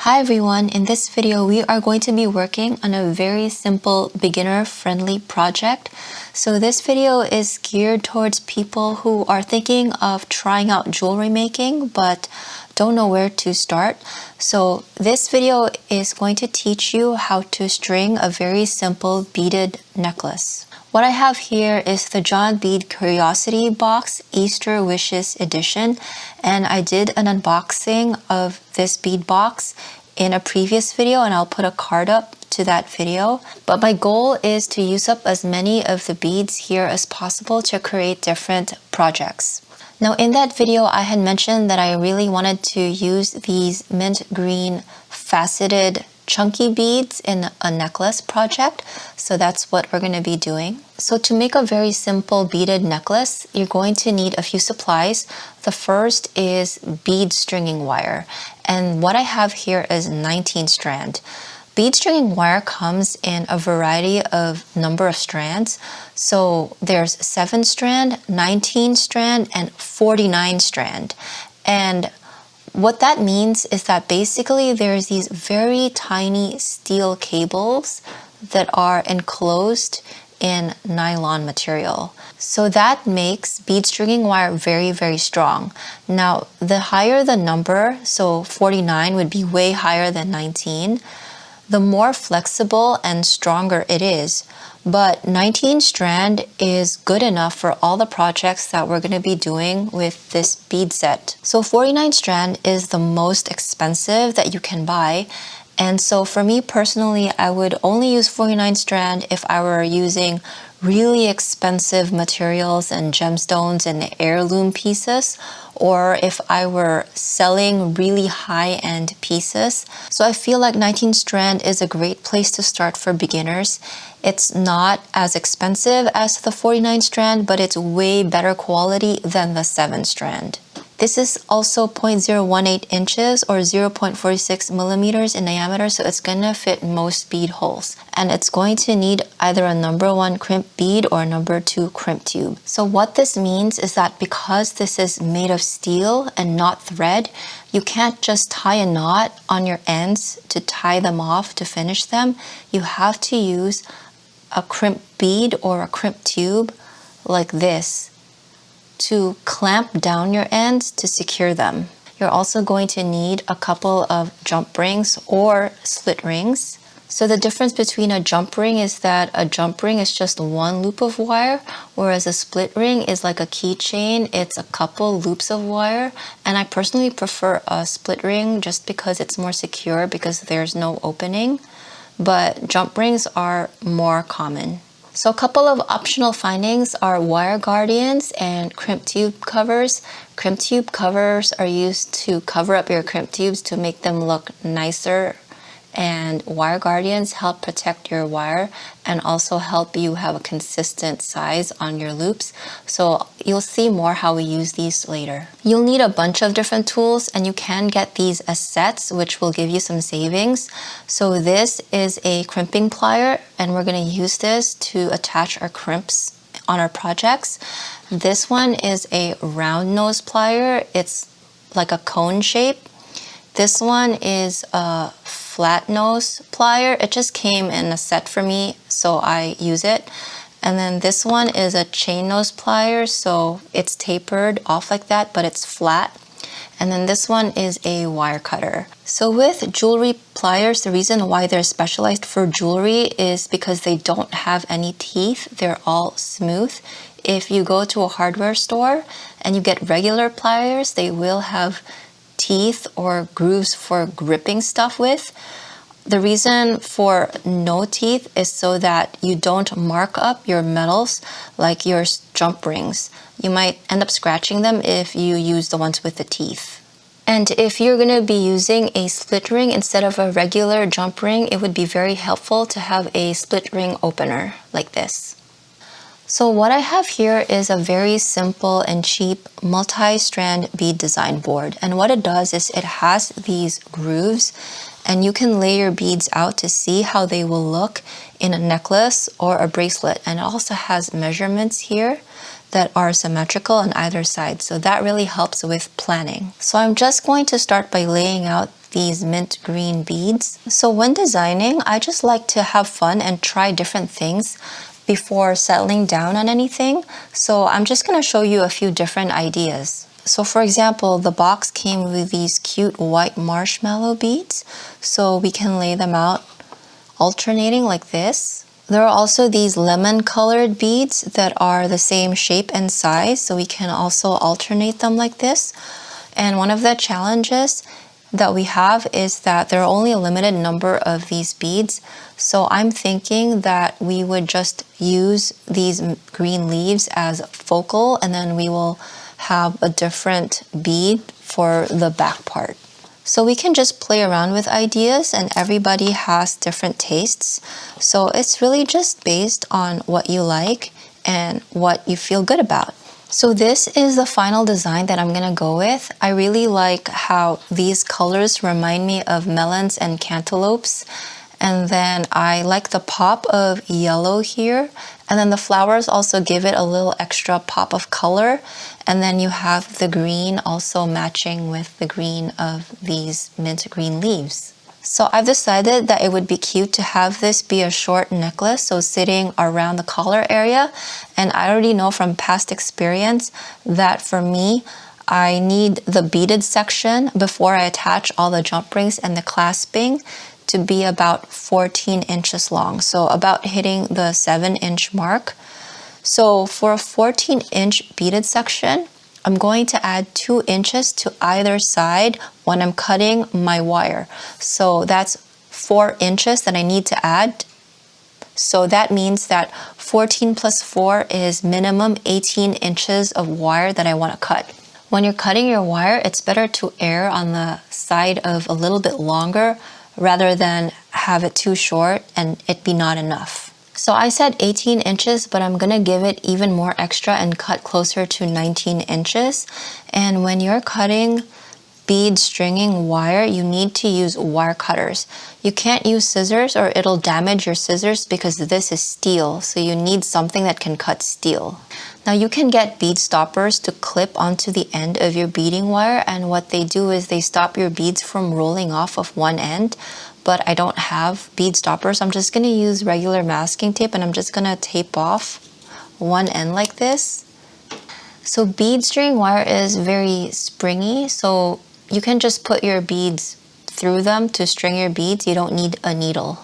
Hi everyone, in this video we are going to be working on a very simple beginner-friendly project. So this video is geared towards people who are thinking of trying out jewelry making but don't know where to start. So this video is going to teach you how to string a very simple beaded necklace. What I have here is the John Bead Curiosity Box Easter Wishes edition, and I did an unboxing of this bead box in a previous video, and I'll put a card up to that video. But my goal is to use up as many of the beads here as possible to create different projects. Now in that video, I had mentioned that I really wanted to use these mint green faceted chunky beads in a necklace project, so that's what we're going to be doing. So to make a very simple beaded necklace, you're going to need a few supplies. The first is bead stringing wire, and what I have here is 19 strand. Bead stringing wire comes in a variety of number of strands. So there's 7 strand, 19 strand, and 49 strand. And what that means is that basically there's these very tiny steel cables that are enclosed in nylon material. So that makes bead stringing wire very, very strong. Now, the higher the number, so 49 would be way higher than 19, the more flexible and stronger it is. But 19 strand is good enough for all the projects that we're going to be doing with this bead set. So 49 strand is the most expensive that you can buy. And so for me personally, I would only use 49 strand if I were using really expensive materials and gemstones and heirloom pieces, or if I were selling really high-end pieces. So I feel like 19 strand is a great place to start for beginners. It's not as expensive as the 49 strand, but it's way better quality than the 7 strand. This is also 0.018 inches or 0.46 millimeters in diameter, so it's gonna fit most bead holes. And it's going to need either a number 1 crimp bead or a number 2 crimp tube. So what this means is that because this is made of steel and not thread, you can't just tie a knot on your ends to tie them off to finish them. You have to use a crimp bead or a crimp tube like this to clamp down your ends to secure them. You're also going to need a couple of jump rings or split rings. So the difference between a jump ring is that a jump ring is just one loop of wire, whereas a split ring is like a keychain. It's a couple loops of wire, and I personally prefer a split ring just because it's more secure because there's no opening, but jump rings are more common. So a couple of optional findings are wire guardians and crimp tube covers. Crimp tube covers are used to cover up your crimp tubes to make them look nicer, and wire guardians help protect your wire and also help you have a consistent size on your loops. So you'll see more how we use these later. You'll need a bunch of different tools, and you can get these as sets, which will give you some savings. So this is a crimping plier, and we're going to use this to attach our crimps on our projects. This one is a round nose plier. It's like a cone shape. This one is a flat nose plier. It just came in a set for me, so I use it. And then this one is a chain nose plier, so it's tapered off like that, but it's flat. And then this one is a wire cutter. So with jewelry pliers, the reason why they're specialized for jewelry is because they don't have any teeth. They're all smooth. If you go to a hardware store and you get regular pliers, they will have teeth or grooves for gripping stuff with. The reason for no teeth is so that you don't mark up your metals like your jump rings. You might end up scratching them if you use the ones with the teeth. And if you're going to be using a split ring instead of a regular jump ring, it would be very helpful to have a split ring opener like this. So what I have here is a very simple and cheap multi-strand bead design board. And what it does is it has these grooves, and you can lay your beads out to see how they will look in a necklace or a bracelet. And it also has measurements here that are symmetrical on either side. So that really helps with planning. So I'm just going to start by laying out these mint green beads. So when designing, I just like to have fun and try different things before settling down on anything. So I'm just going to show you a few different ideas. So for example, the box came with these cute white marshmallow beads. So we can lay them out alternating like this. There are also these lemon colored beads that are the same shape and size. So we can also alternate them like this. And one of the challenges that we have is that there are only a limited number of these beads. So I'm thinking that we would just use these green leaves as focal, and then we will have a different bead for the back part. So we can just play around with ideas, and everybody has different tastes. So it's really just based on what you like and what you feel good about. So this is the final design that I'm gonna go with. I really like how these colors remind me of melons and cantaloupes. And then I like the pop of yellow here. And then the flowers also give it a little extra pop of color. And then you have the green also matching with the green of these mint green leaves. So I've decided that it would be cute to have this be a short necklace, so sitting around the collar area. And I already know from past experience that for me, I need the beaded section before I attach all the jump rings and the clasping to be about 14 inches long. So about hitting the 7-inch mark. So for a 14-inch beaded section, I'm going to add 2 inches to either side when I'm cutting my wire. So that's 4 inches that I need to add. So that means that 14 plus 4 is minimum 18 inches of wire that I want to cut. When you're cutting your wire, it's better to err on the side of a little bit longer rather than have it too short and it be not enough. So I said 18 inches, but I'm gonna give it even more extra and cut closer to 19 inches. And when you're cutting bead stringing wire, you need to use wire cutters. You can't use scissors or it'll damage your scissors because this is steel. So you need something that can cut steel. Now you can get bead stoppers to clip onto the end of your beading wire, and what they do is they stop your beads from rolling off of one end. But I don't have bead stoppers. I'm just gonna use regular masking tape, and I'm just gonna tape off one end like this. So bead string wire is very springy, so you can just put your beads through them to string your beads. You don't need a needle.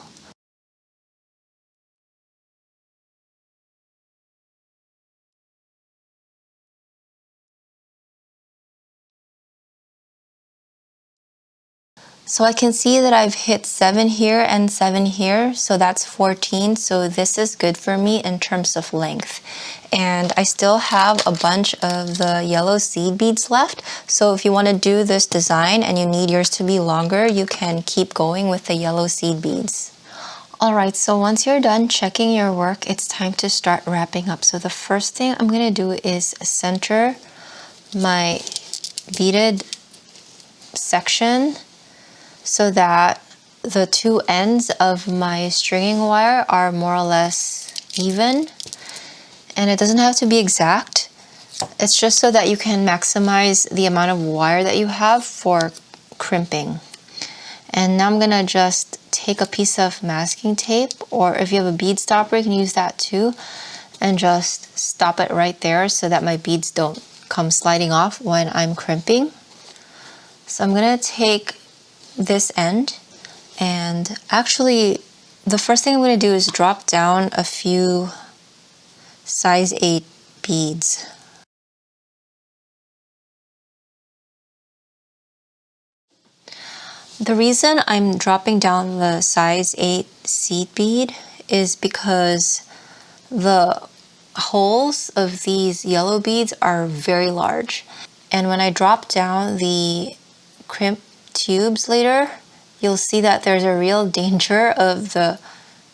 So I can see that I've hit 7 here and 7 here, so that's 14. So this is good for me in terms of length. And I still have a bunch of the yellow seed beads left. So if you want to do this design and you need yours to be longer, you can keep going with the yellow seed beads. Alright, so once you're done checking your work, it's time to start wrapping up. So the first thing I'm going to do is center my beaded section so that the two ends of my stringing wire are more or less even. And it doesn't have to be exact. It's just so that you can maximize the amount of wire that you have for crimping. And now I'm gonna just take a piece of masking tape, or if you have a bead stopper, you can use that too, and just stop it right there so that my beads don't come sliding off when I'm crimping. So I'm gonna take this end, and actually the first thing I'm going to do is drop down a few size 8 beads. The reason I'm dropping down the size 8 seed bead is because the holes of these yellow beads are very large, and when I drop down the crimp tubes later, you'll see that there's a real danger of the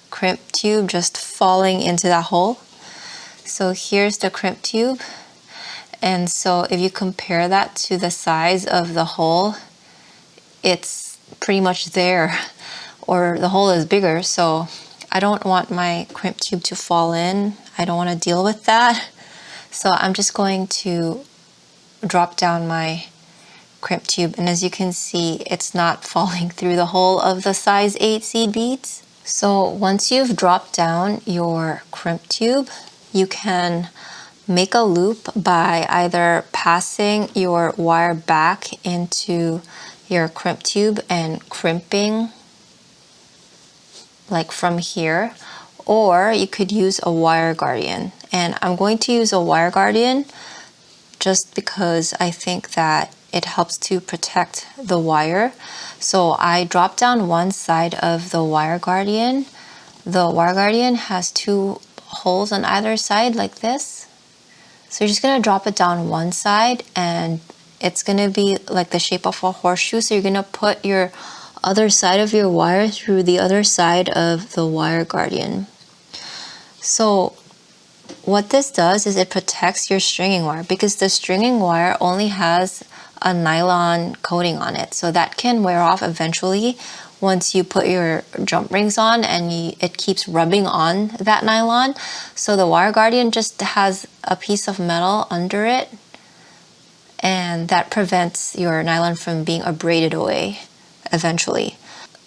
crimp tube just falling into that hole. So here's the crimp tube, and so if you compare that to the size of the hole, it's pretty much there, or the hole is bigger. So I don't want my crimp tube to fall in. I don't want to deal with that. So I'm just going to drop down my crimp tube, and as you can see, it's not falling through the hole of the size 8 seed beads. So once you've dropped down your crimp tube, you can make a loop by either passing your wire back into your crimp tube and crimping like from here, or you could use a wire guardian. And I'm going to use a wire guardian just because I think that it helps to protect the wire. So I drop down one side of the wire guardian. The wire guardian has 2 holes on either side like this. So you're just gonna drop it down one side, and it's gonna be like the shape of a horseshoe. So you're gonna put your other side of your wire through the other side of the wire guardian. So what this does is it protects your stringing wire, because the stringing wire only has a nylon coating on it, so that can wear off eventually once you put your jump rings on, and it keeps rubbing on that nylon. So the wire guardian just has a piece of metal under it, and that prevents your nylon from being abraded away eventually.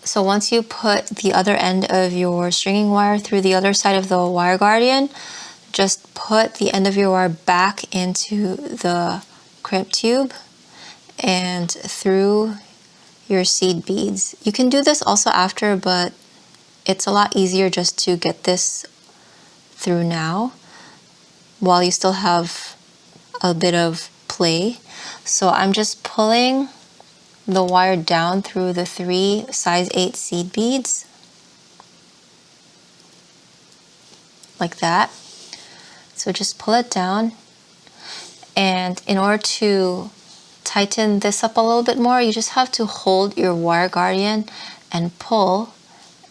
So once you put the other end of your stringing wire through the other side of the wire guardian, just put the end of your wire back into the crimp tube and through your seed beads. You can do this also after, but it's a lot easier just to get this through now while you still have a bit of play. So I'm just pulling the wire down through the 3 size 8 seed beads like that. So just pull it down, and in order to tighten this up a little bit more, you just have to hold your wire guardian and pull,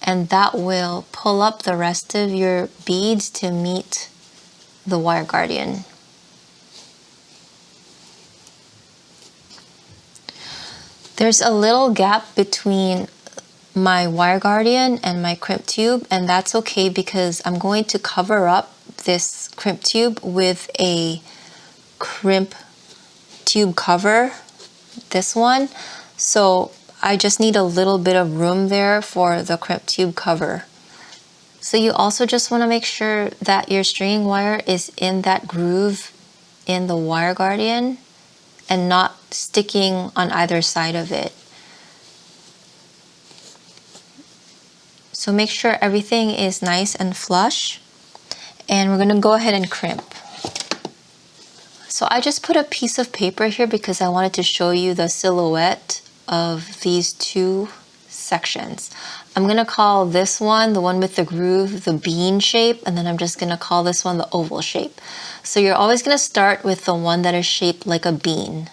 and that will pull up the rest of your beads to meet the wire guardian. There's a little gap between my wire guardian and my crimp tube, and that's okay because I'm going to cover up this crimp tube with a crimp tube cover, this one. So I just need a little bit of room there for the crimp tube cover. So you also just want to make sure that your stringing wire is in that groove in the wire guardian and not sticking on either side of it. So make sure everything is nice and flush, and we're going to go ahead and crimp. So I just put a piece of paper here because I wanted to show you the silhouette of these 2 sections. I'm going to call this one, the one with the groove, the bean shape, and then I'm just going to call this one the oval shape. So you're always going to start with the one that is shaped like a bean.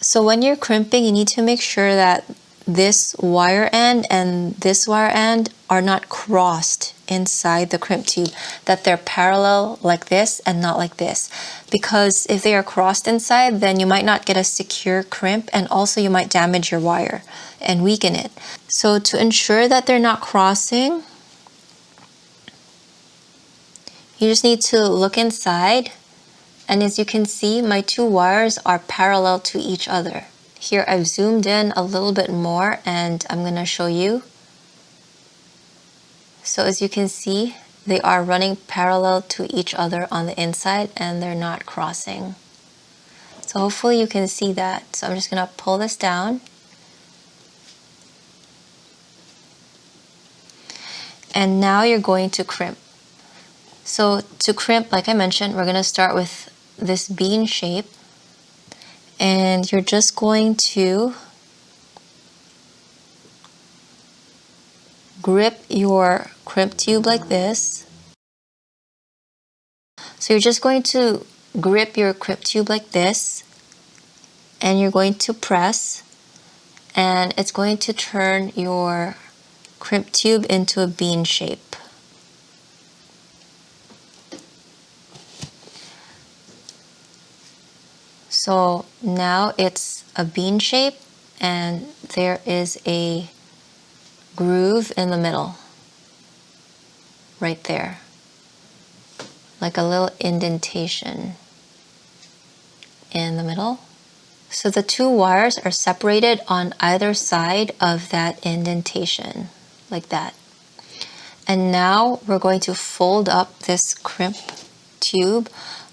So when you're crimping, you need to make sure that this wire end and this wire end are not crossed inside the crimp tube, that they're parallel like this and not like this. Because if they are crossed inside, then you might not get a secure crimp, and also you might damage your wire and weaken it. So to ensure that they're not crossing, you just need to look inside, and as you can see, my 2 wires are parallel to each other. Here I've zoomed in a little bit more, and I'm going to show you. So as you can see, they are running parallel to each other on the inside, and they're not crossing. So hopefully you can see that. So I'm just going to pull this down. And now you're going to crimp. So to crimp, like I mentioned, we're going to start with this bean shape, and you're just going to grip your crimp tube like this. So you're just going to grip your crimp tube like this, and you're going to press, and it's going to turn your crimp tube into a bean shape. So now it's a bean shape, and there is a groove in the middle, right there, like a little indentation in the middle. So the two wires are separated on either side of that indentation, like that. And now we're going to fold up this crimp tube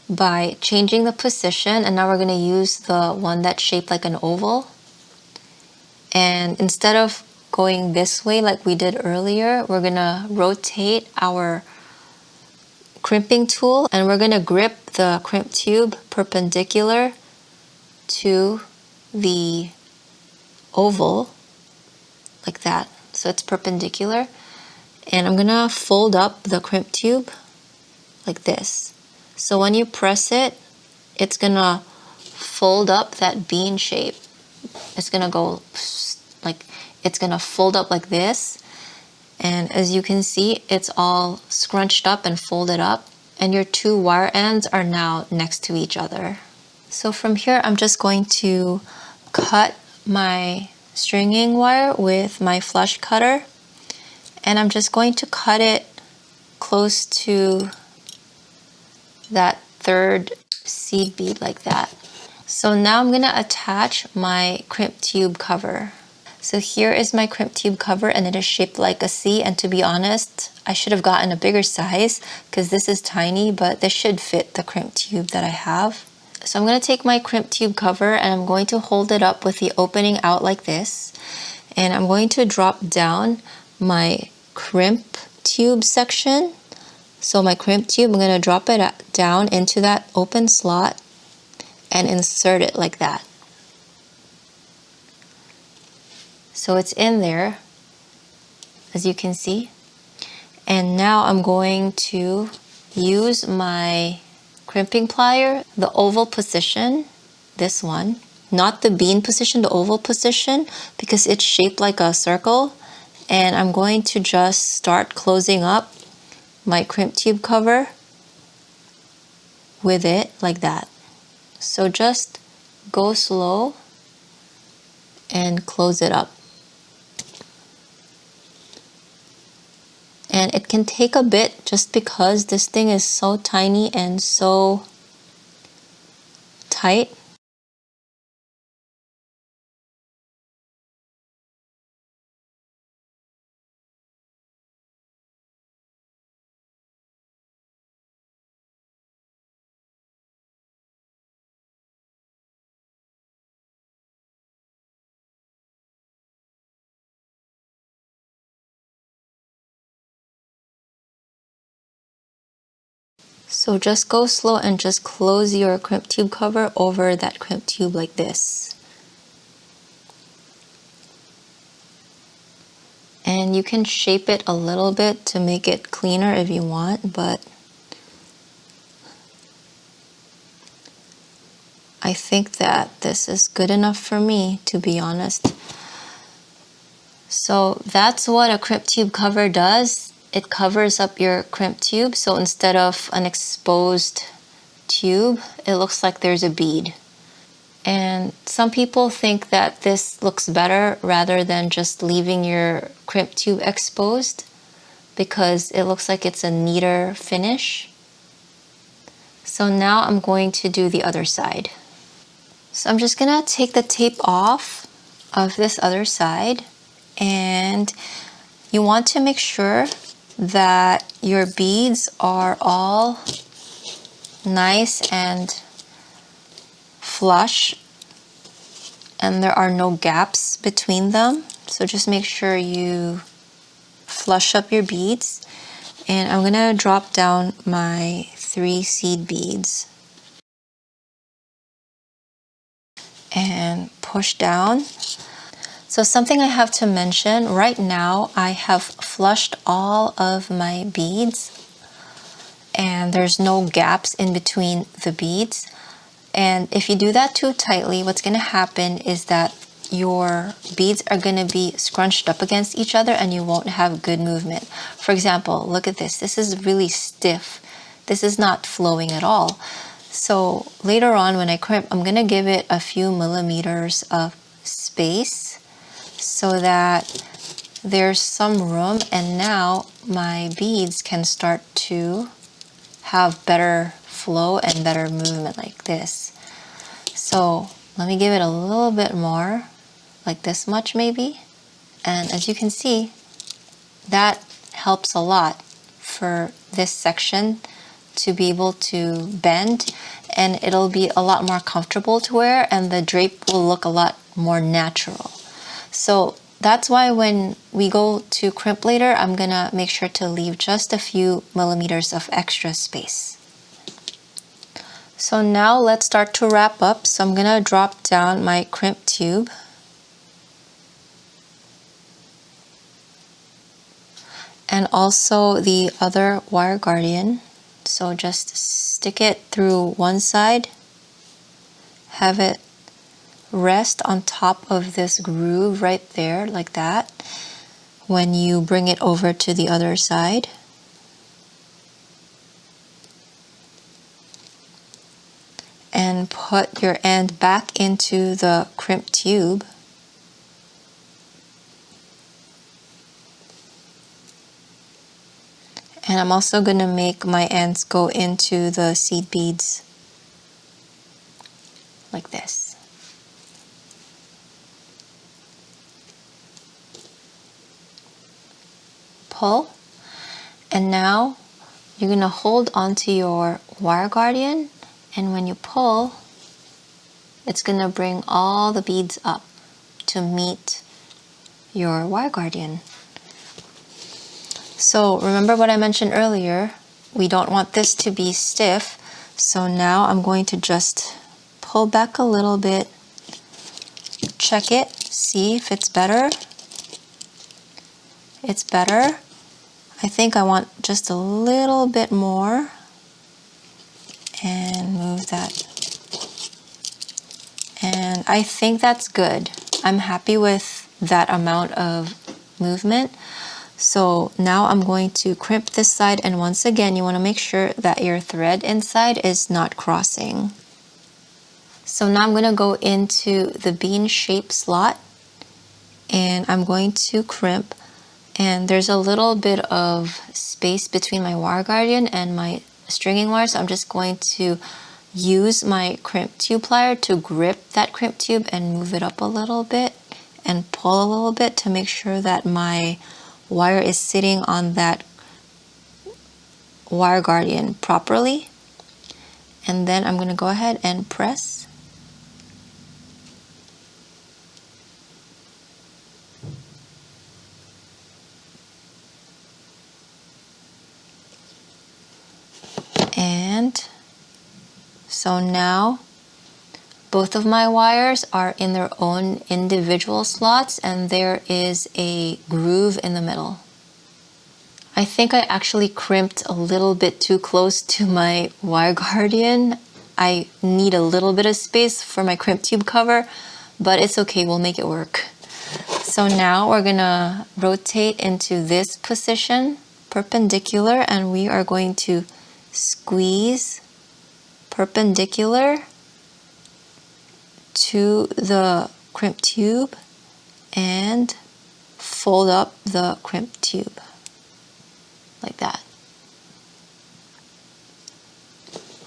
by changing the position, and now we're going to use the one that's shaped like an oval. And instead of going this way like we did earlier, we're going to rotate our crimping tool and we're going to grip the crimp tube perpendicular to the oval like that. So it's perpendicular, and I'm going to fold up the crimp tube like this. So when you press it, it's going to fold up that bean shape. It's going to go like, it's going to fold up like this. And as you can see, it's all scrunched up and folded up, and your two wire ends are now next to each other. So from here, I'm just going to cut my stringing wire with my flush cutter, and I'm just going to cut it close to that third seed bead like that. So now I'm going to attach my crimp tube cover. So here is my crimp tube cover, and it is shaped like a C, and to be honest, I should have gotten a bigger size because this is tiny, but this should fit the crimp tube that I have. So I'm going to take my crimp tube cover and I'm going to hold it up with the opening out like this, and I'm going to drop down my crimp tube section. So my crimp tube, I'm going to drop it down into that open slot and insert it like that. So it's in there, as you can see. And now I'm going to use my crimping plier, the oval position, this one, not the bean position, the oval position, because it's shaped like a circle. And I'm going to just start closing up my crimp tube cover with it like that. So just go slow and close it up. And it can take a bit just because this thing is so tiny and so tight. So just go slow and just close your crimp tube cover over that crimp tube like this. And you can shape it a little bit to make it cleaner if you want, but I think that this is good enough for me, to be honest. So that's what a crimp tube cover does. It covers up your crimp tube, so instead of an exposed tube, it looks like there's a bead. And some people think that this looks better rather than just leaving your crimp tube exposed, because it looks like it's a neater finish. So now I'm going to do the other side. So I'm just gonna take the tape off of this other side, and you want to make sure that your beads are all nice and flush and there are no gaps between them. So just make sure you flush up your beads. And I'm gonna drop down my 3 seed beads and push down. So something I have to mention, right now I have flushed all of my beads and there's no gaps in between the beads. And if you do that too tightly, what's going to happen is that your beads are going to be scrunched up against each other and you won't have good movement. For example, look at this. This is really stiff. This is not flowing at all. So later on when I crimp, I'm going to give it a few millimeters of space so that there's some room, and now my beads can start to have better flow and better movement like this. So Let me give it a little bit more, like this much maybe. And as you can see, that helps a lot for this section to be able to bend, and it'll be a lot more comfortable to wear, and the drape will look a lot more natural. So that's why when we go to crimp later, I'm gonna make sure to leave just a few millimeters of extra space. So now let's start to wrap up. So I'm gonna drop down my crimp tube. And also the other wire guardian. So just stick it through one side, have it rest on top of this groove right there, like that, when you bring it over to the other side. And put your end back into the crimp tube. And I'm also going to make my ends go into the seed beads like this. Pull. And now you're going to hold onto your wire guardian, and when you pull, it's going to bring all the beads up to meet your wire guardian. So remember what I mentioned earlier, we don't want this to be stiff. So now I'm going to just pull back a little bit, check it, see if it's better. It's better. I think I want just a little bit more, and move that. And I think that's good. I'm happy with that amount of movement. So now I'm going to crimp this side, and once again you want to make sure that your thread inside is not crossing. So now I'm going to go into the bean shape slot, and I'm going to crimp, and there's a little bit of space between my wire guardian and my stringing wire, so I'm just going to use my crimp tube plier to grip that crimp tube and move it up a little bit and pull a little bit to make sure that my wire is sitting on that wire guardian properly. And then I'm going to go ahead and press. And so now both of my wires are in their own individual slots, and there is a groove in the middle. I think I actually crimped a little bit too close to my wire guardian. I need a little bit of space for my crimp tube cover, but it's okay, we'll make it work. So now we're gonna rotate into this position, perpendicular, and we are going to squeeze perpendicular to the crimp tube and fold up the crimp tube like that.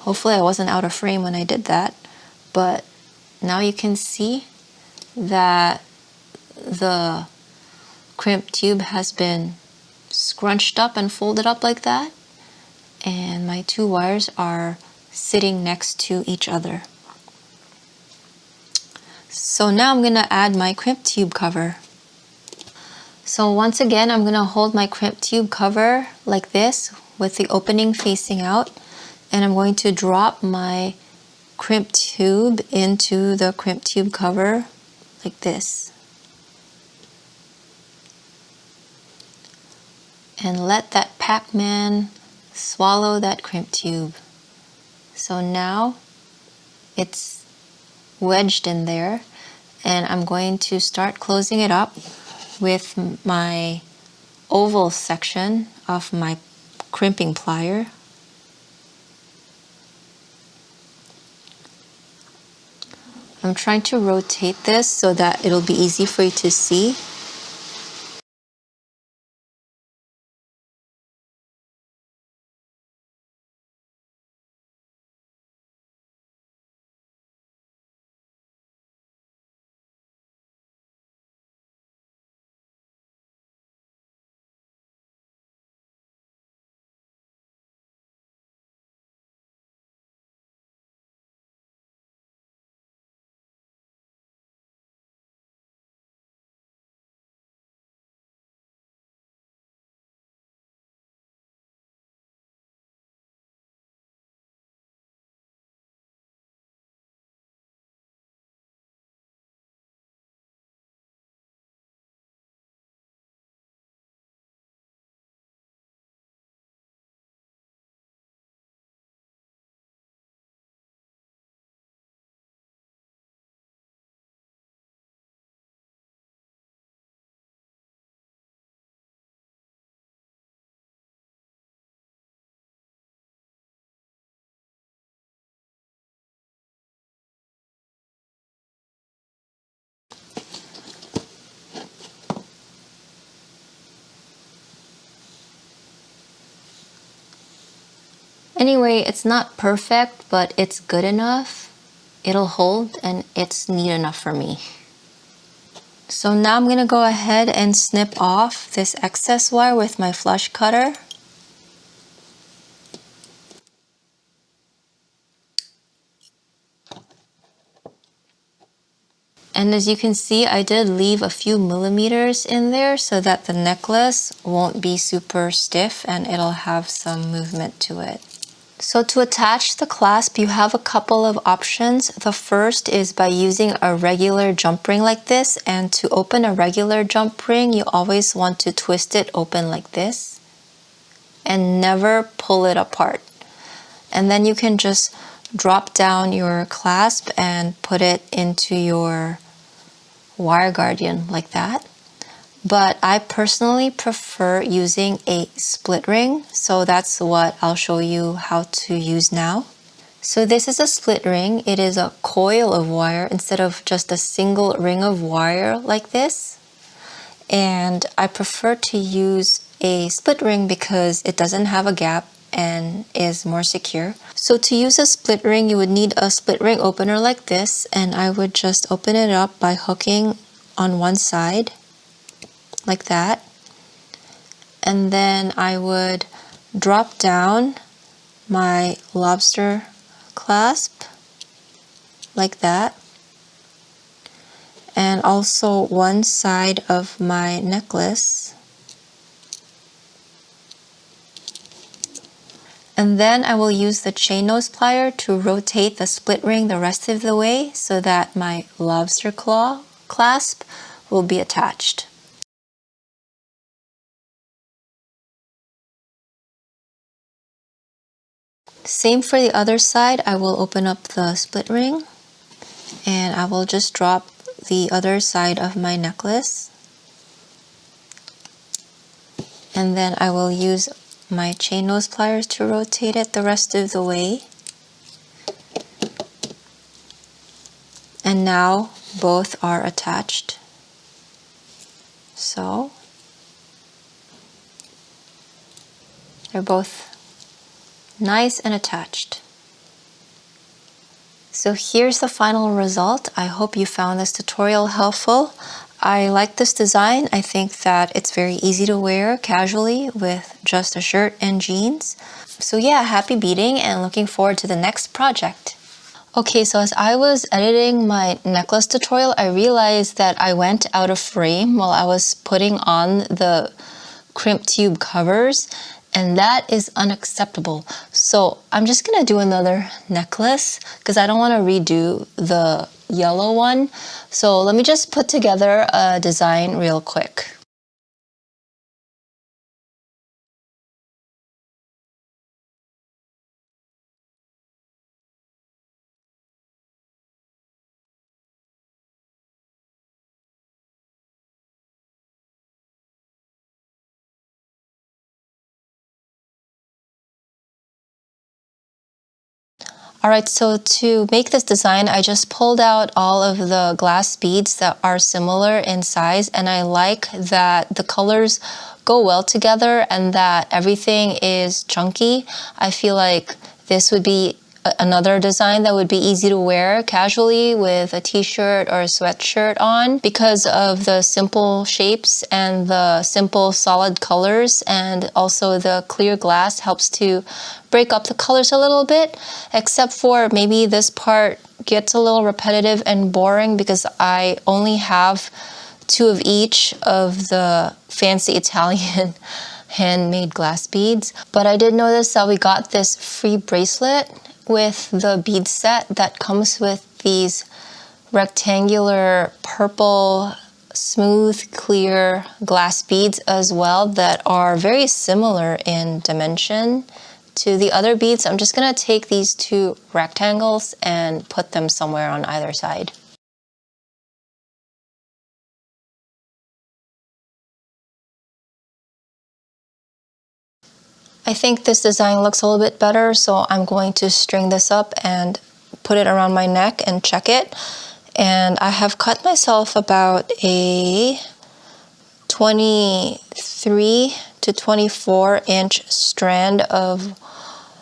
Hopefully I wasn't out of frame when I did that, but now you can see that the crimp tube has been scrunched up and folded up like that, and my two wires are sitting next to each other. So now I'm going to add my crimp tube cover. So once again, I'm going to hold my crimp tube cover like this with the opening facing out, and I'm going to drop my crimp tube into the crimp tube cover like this. And let that Pac-Man swallow that crimp tube. So now it's wedged in there, and I'm going to start closing it up with my oval section of my crimping plier. I'm trying to rotate this so that it'll be easy for you to see. Anyway, it's not perfect, but it's good enough. It'll hold and it's neat enough for me. So now I'm gonna go ahead and snip off this excess wire with my flush cutter. And as you can see, I did leave a few millimeters in there so that the necklace won't be super stiff and it'll have some movement to it. So to attach the clasp, you have a couple of options. The first is by using a regular jump ring like this, and to open a regular jump ring, you always want to twist it open like this and never pull it apart. And then you can just drop down your clasp and put it into your wire guardian like that. But I personally prefer using a split ring, so that's what I'll show you how to use now. So this is a split ring. It is a coil of wire instead of just a single ring of wire like this. And I prefer to use a split ring because it doesn't have a gap and is more secure. So to use a split ring, you would need a split ring opener like this, and I would just open it up by hooking on one side like that, and then I would drop down my lobster clasp like that, and also one side of my necklace. And then I will use the chain nose plier to rotate the split ring the rest of the way so that my lobster claw clasp will be attached. Same for the other side. I will open up the split ring and I will just drop the other side of my necklace. And then I will use my chain nose pliers to rotate it the rest of the way. And now both are attached. So they're both nice and attached. So here's the final result. I hope you found this tutorial helpful. I like this design. I think that it's very easy to wear casually with just a shirt and jeans. So yeah, happy beading and looking forward to the next project. Okay, so as I was editing my necklace tutorial, I realized that I went out of frame while I was putting on the crimp tube covers, and that is unacceptable. So I'm just gonna do another necklace because I don't want to redo the yellow one. So let me just put together a design real quick. Alright, so to make this design, I just pulled out all of the glass beads that are similar in size, and I like that the colors go well together and that everything is chunky. I feel like this would be another design that would be easy to wear casually with a t-shirt or a sweatshirt on because of the simple shapes and the simple solid colors, and also the clear glass helps to break up the colors a little bit, except for maybe this part gets a little repetitive and boring because I only have two of each of the fancy Italian handmade glass beads. But I did notice that we got this free bracelet with the bead set that comes with these rectangular purple smooth clear glass beads as well that are very similar in dimension to the other beads. I'm just going to take these two rectangles and put them somewhere on either side. I think this design looks a little bit better, so I'm going to string this up and put it around my neck and check it. And I have cut myself about a 23 to 24 inch strand of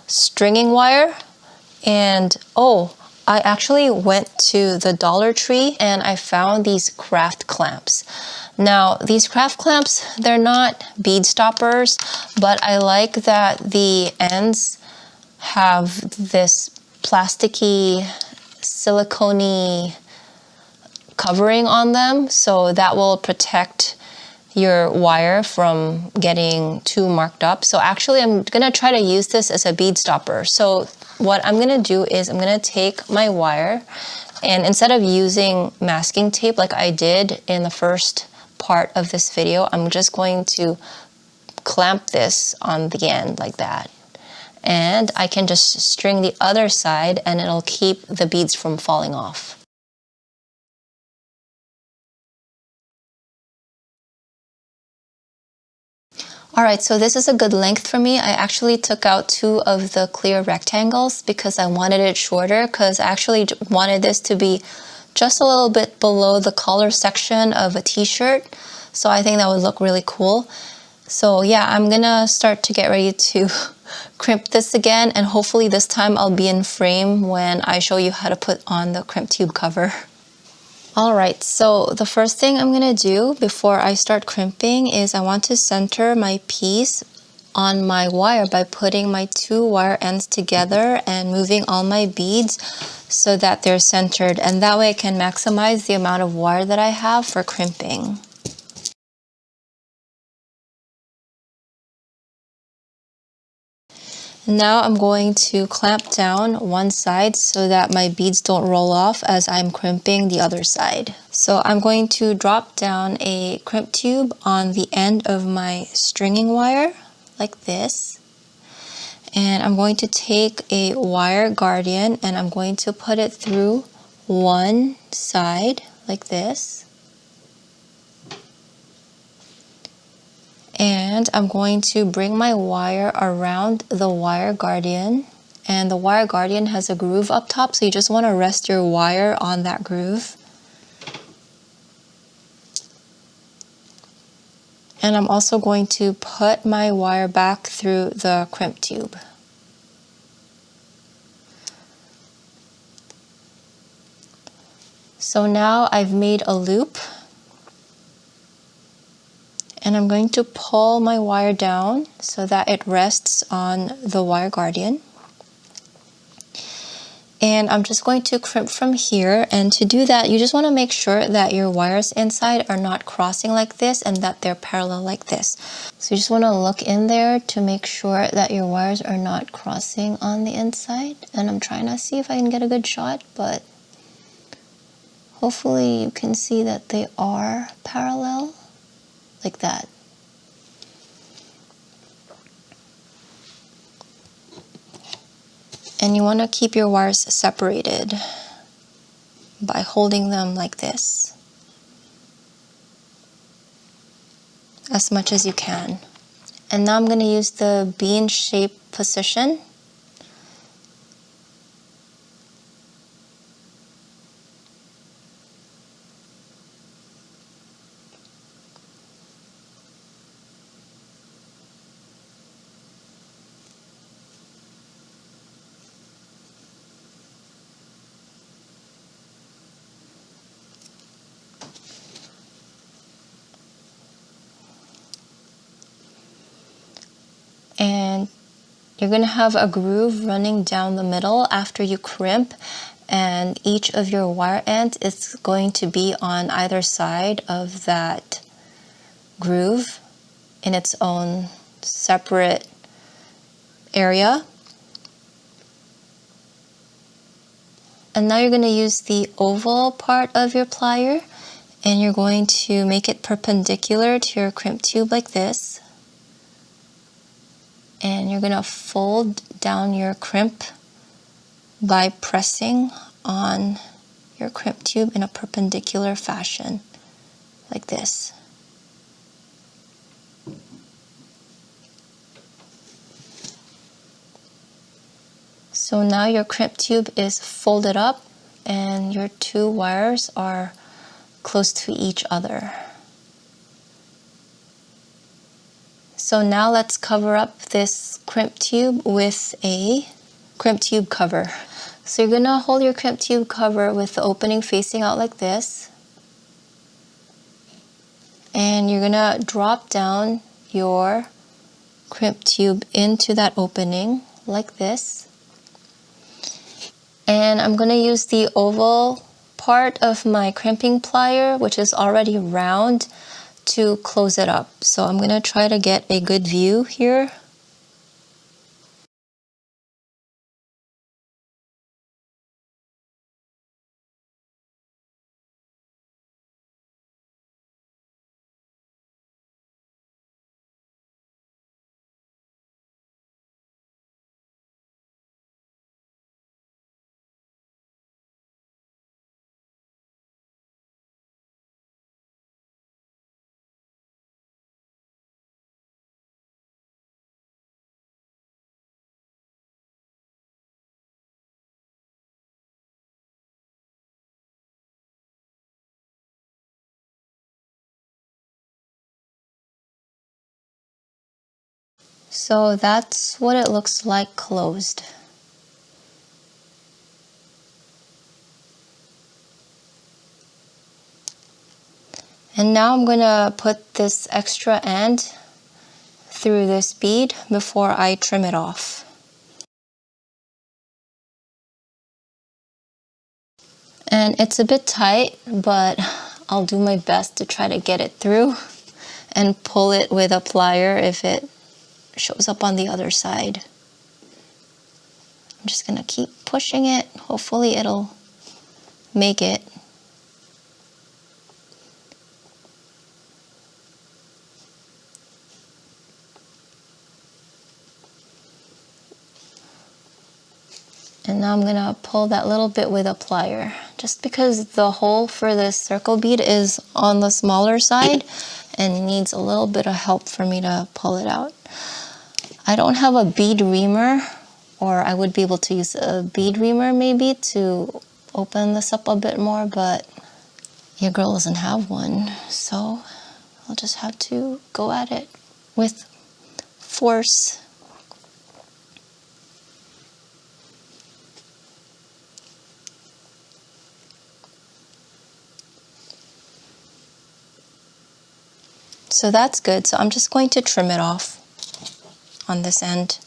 stringing wire. And oh, I actually went to the Dollar Tree and I found these craft clamps. Now, these craft clamps, they're not bead stoppers, but I like that the ends have this plasticky, silicone-y covering on them, so that will protect your wire from getting too marked up. So actually I'm gonna try to use this as a bead stopper. So what I'm gonna do is I'm gonna take my wire, and instead of using masking tape like I did in the first part of this video, I'm just going to clamp this on the end like that. And I can just string the other side and it'll keep the beads from falling off. All right, so this is a good length for me. I actually took out 2 of the clear rectangles because I wanted it shorter, because I actually wanted this to be just a little bit below the collar section of a t-shirt. So I think that would look really cool. So yeah, I'm gonna start to get ready to crimp this again, and hopefully this time I'll be in frame when I show you how to put on the crimp tube cover. Alright, so the first thing I'm going to do before I start crimping is I want to center my piece on my wire by putting my 2 wire ends together and moving all my beads so that they're centered, and that way I can maximize the amount of wire that I have for crimping. Now I'm going to clamp down one side so that my beads don't roll off as I'm crimping the other side. So I'm going to drop down a crimp tube on the end of my stringing wire like this. And I'm going to take a wire guardian and I'm going to put it through one side like this. And I'm going to bring my wire around the wire guardian, and the wire guardian has a groove up top, so you just want to rest your wire on that groove. And I'm also going to put my wire back through the crimp tube. So now I've made a loop, and I'm going to pull my wire down so that it rests on the wire guardian. And I'm just going to crimp from here, and to do that you just want to make sure that your wires inside are not crossing like this and that they're parallel like this. So you just want to look in there to make sure that your wires are not crossing on the inside, and I'm trying to see if I can get a good shot, but hopefully you can see that they are parallel like that. And you want to keep your wires separated by holding them like this as much as you can. And now I'm going to use the bean shape position. And you're going to have a groove running down the middle after you crimp, and each of your wire ends is going to be on either side of that groove in its own separate area. And now you're going to use the oval part of your plier, and you're going to make it perpendicular to your crimp tube like this. And you're going to fold down your crimp by pressing on your crimp tube in a perpendicular fashion, like this. So now your crimp tube is folded up and your 2 wires are close to each other. So now let's cover up this crimp tube with a crimp tube cover. So you're gonna hold your crimp tube cover with the opening facing out like this. And you're gonna drop down your crimp tube into that opening like this. And I'm gonna use the oval part of my crimping plier, which is already round, to close it up. So I'm gonna try to get a good view here. So that's what it looks like closed. And now I'm gonna put this extra end through this bead before I trim it off. And it's a bit tight, but I'll do my best to try to get it through and pull it with a plier if it shows up on the other side. I'm just gonna keep pushing it. Hopefully it'll make it. And now I'm gonna pull that little bit with a plier, just because the hole for this circle bead is on the smaller side and needs a little bit of help for me to pull it out. I don't have a bead reamer, or I would be able to use a bead reamer maybe to open this up a bit more, but your girl doesn't have one, so I'll just have to go at it with force. So that's good. So I'm just going to trim it off on this end.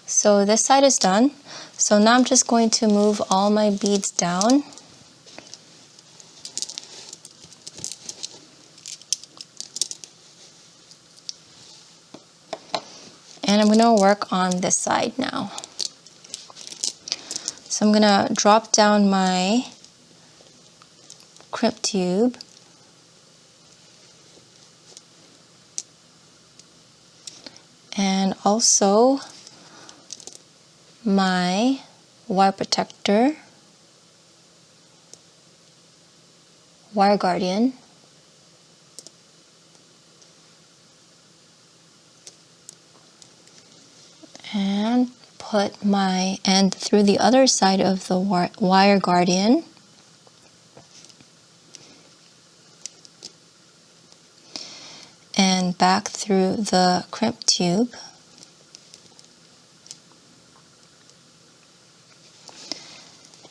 So this side is done. So now I'm just going to move all my beads down. And I'm going to work on this side now. So I'm going to drop down my crimp tube. And also my wire protector, wire guardian. And put my end through the other side of the wire guardian. And back through the crimp tube.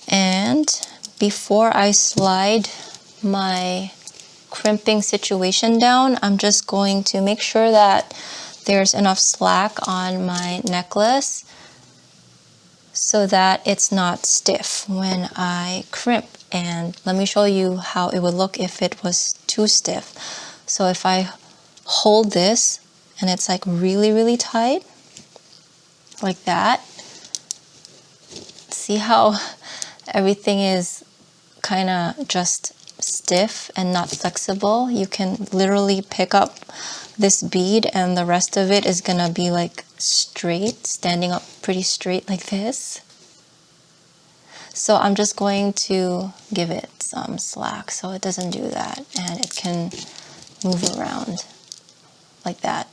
And before I slide my crimping situation down, I'm just going to make sure that there's enough slack on my necklace so that it's not stiff when I crimp. And let me show you how it would look if it was too stiff. So if I hold this and it's like really, really tight, like that, see how everything is kind of just stiff and not flexible? You can literally pick up this bead and the rest of it is gonna be like straight, standing up pretty straight like this. So I'm just going to give it some slack so it doesn't do that and it can move around like that.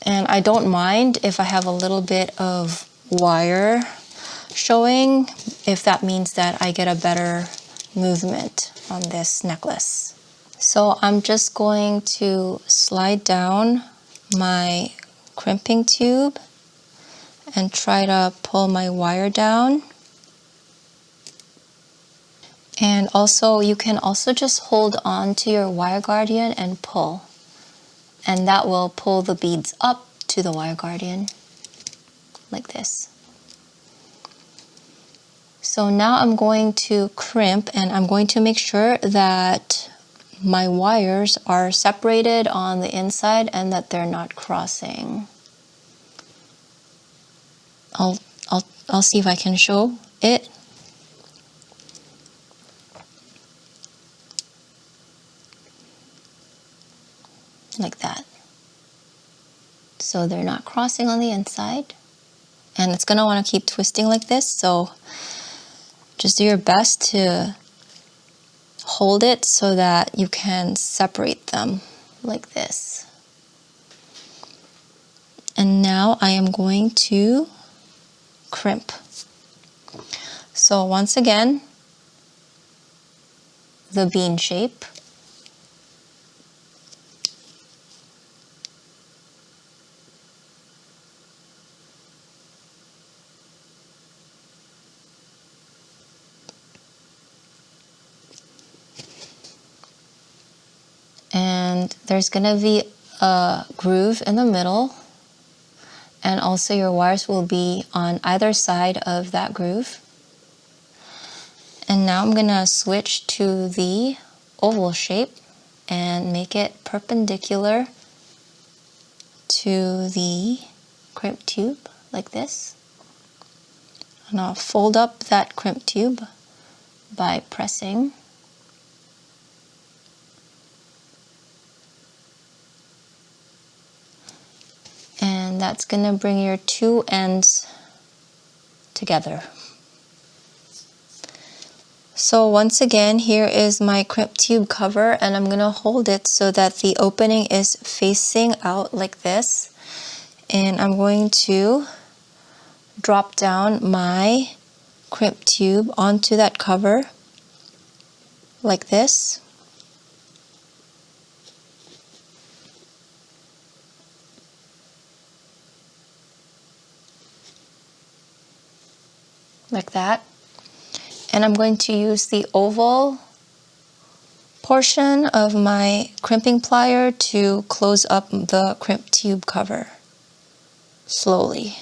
And I don't mind if I have a little bit of wire showing, if that means that I get a better movement on this necklace. So I'm just going to slide down my crimping tube and try to pull my wire down. And also, you can also just hold on to your wire guardian and pull. And that will pull the beads up to the wire guardian, like this. So now I'm going to crimp, and I'm going to make sure that my wires are separated on the inside and that they're not crossing. I'll see if I can show it. Like that. So they're not crossing on the inside. And it's going to want to keep twisting like this, so just do your best to hold it so that you can separate them like this. And now I am going to crimp. So once again, the bean shape. And there's going to be a groove in the middle, and also your wires will be on either side of that groove. And now I'm going to switch to the oval shape and make it perpendicular to the crimp tube like this. And I'll fold up that crimp tube by pressing. And that's going to bring your two ends together. So once again, here is my crimp tube cover, and I'm going to hold it so that the opening is facing out like this. And I'm going to drop down my crimp tube onto that cover like this. Like that. And I'm going to use the oval portion of my crimping plier to close up the crimp tube cover slowly.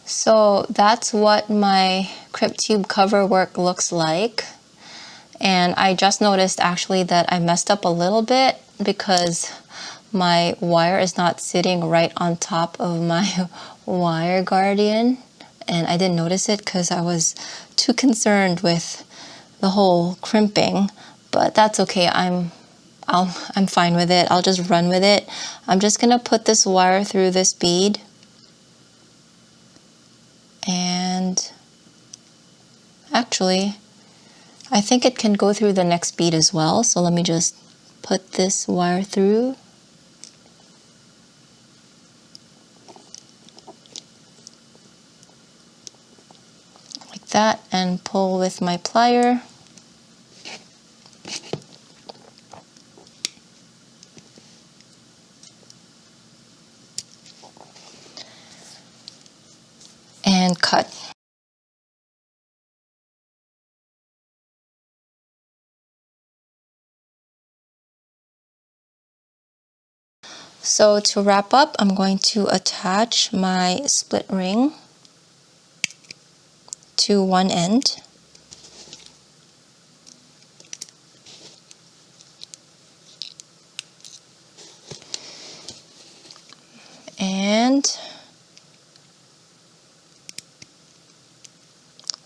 So that's what my crimp tube cover work looks like. And I just noticed actually that I messed up a little bit because my wire is not sitting right on top of my wire guardian. And I didn't notice it because I was too concerned with the whole crimping. But that's okay, I'm fine with it. I'll just run with it. I'm just gonna put this wire through this bead. And actually, I think it can go through the next bead as well. So let me just put this wire through. Like that, and pull with my plier. And cut. So to wrap up, I'm going to attach my split ring to one end. And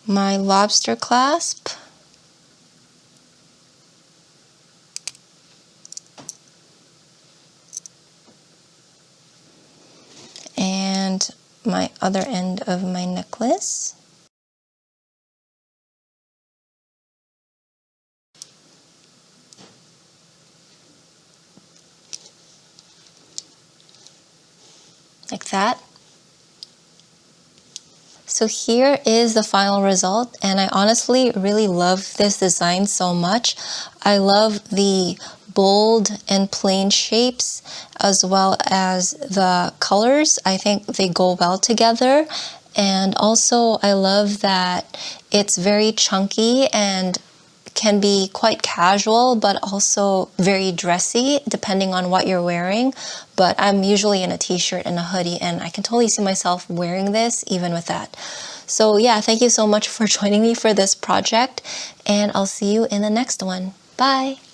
my lobster clasp. And my other end of my necklace. Like that. So here is the final result, and I honestly really love this design so much. I love the bold and plain shapes as well as the colors. I think they go well together, and also I love that it's very chunky and can be quite casual but also very dressy depending on what you're wearing. But I'm usually in a t-shirt and a hoodie, and I can totally see myself wearing this even with that. So yeah, thank you so much for joining me for this project, and I'll see you in the next one. Bye!